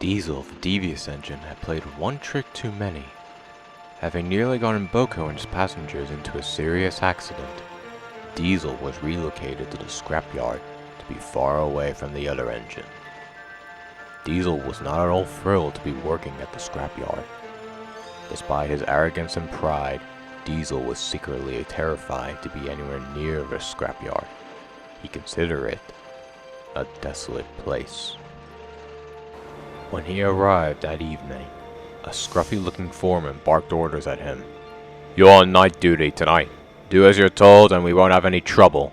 Diesel, the devious engine, had played one trick too many. Having nearly gotten Boko and his passengers into a serious accident, Diesel was relocated to the scrapyard to be far away from the other engine. Diesel was not at all thrilled to be working at the scrapyard. Despite his arrogance and pride, Diesel was secretly terrified to be anywhere near the scrapyard. He considered it a desolate place. When he arrived that evening, a scruffy-looking foreman barked orders at him. "You're on night duty tonight. Do as you're told and we won't have any trouble."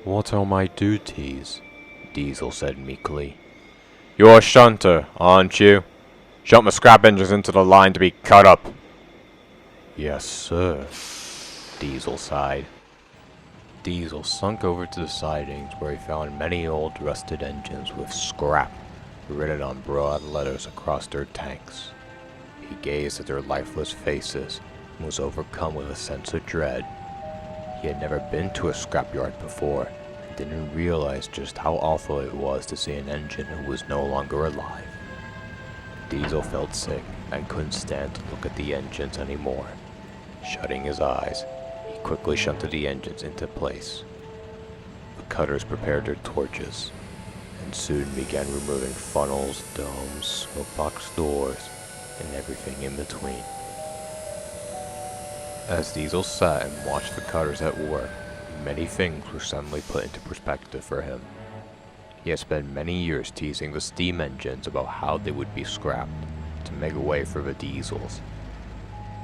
"What are my duties?" Diesel said meekly. "You're a shunter, aren't you? Shunt my scrap engines into the line to be cut up." "Yes, sir," Diesel sighed. Diesel sunk over to the sidings where he found many old rusted engines with scrap written on broad letters across their tanks. He gazed at their lifeless faces and was overcome with a sense of dread. He had never been to a scrapyard before and didn't realize just how awful it was to see an engine who was no longer alive. Diesel felt sick and couldn't stand to look at the engines anymore. Shutting his eyes, he quickly shunted the engines into place. The cutters prepared their torches and soon began removing funnels, domes, smokebox doors, and everything in between. As Diesel sat and watched the cutters at work, many things were suddenly put into perspective for him. He had spent many years teasing the steam engines about how they would be scrapped to make way for the diesels.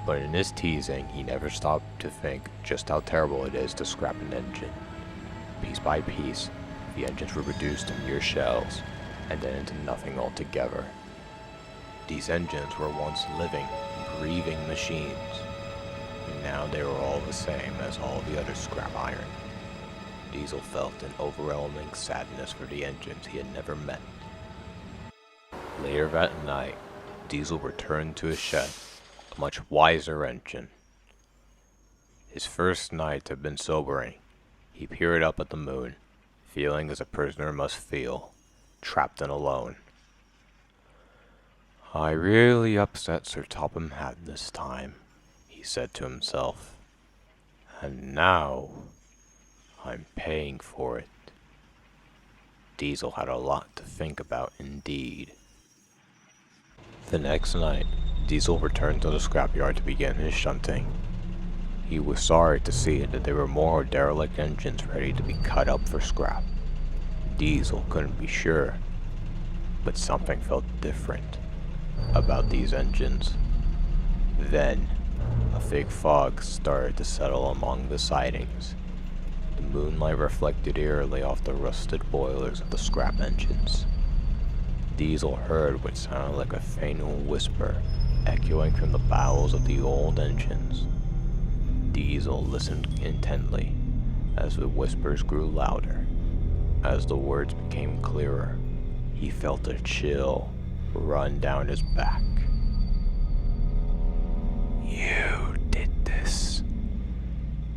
But in his teasing, he never stopped to think just how terrible it is to scrap an engine. Piece by piece, the engines were reduced to mere shells, and then into nothing altogether. These engines were once living, breathing machines, and now they were all the same as all the other scrap iron. Diesel felt an overwhelming sadness for the engines he had never met. Later that night, Diesel returned to his shed, a much wiser engine. His first night had been sobering. He peered up at the moon, feeling as a prisoner must feel, trapped and alone. "I really upset Sir Topham Hatt this time," he said to himself. "And now I'm paying for it." Diesel had a lot to think about indeed. The next night, Diesel returned to the scrapyard to begin his shunting. He was sorry to see that there were more derelict engines ready to be cut up for scrap. Diesel couldn't be sure, but something felt different about these engines. Then, a thick fog started to settle among the sidings. The moonlight reflected eerily off the rusted boilers of the scrap engines. Diesel heard what sounded like a faint whisper echoing from the bowels of the old engines. Diesel listened intently as the whispers grew louder. As the words became clearer, he felt a chill run down his back. "You did this.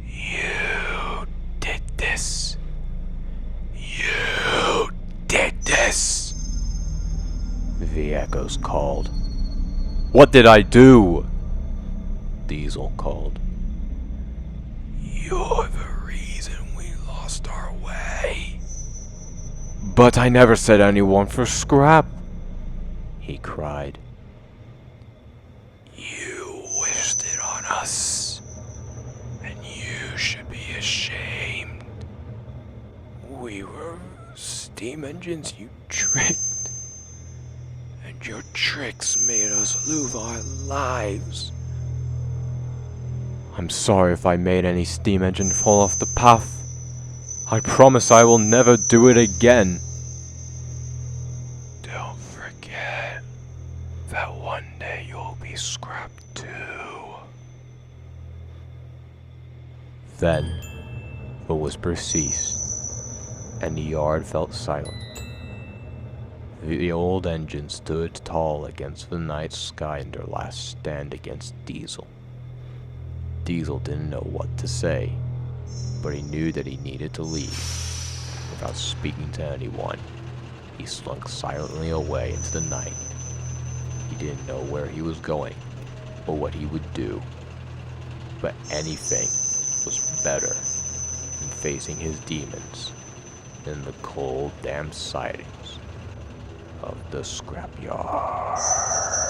You did this. You did this," the echoes called. "What did I do?" Diesel called. "You're the reason we lost our way." "But I never said anyone for scrap," he cried. "You wished it on us, and you should be ashamed. We were steam engines you tricked, and your tricks made us lose our lives. I'm sorry if I made any steam engine fall off the path. I promise I will never do it again. Don't forget that one day you'll be scrapped too." Then, the whisper ceased, and the yard felt silent. The old engine stood tall against the night sky in their last stand against Diesel. Diesel didn't know what to say, but he knew that he needed to leave. Without speaking to anyone, he slunk silently away into the night. He didn't know where he was going or what he would do, but anything was better than facing his demons in the cold, damp sightings of the scrapyard.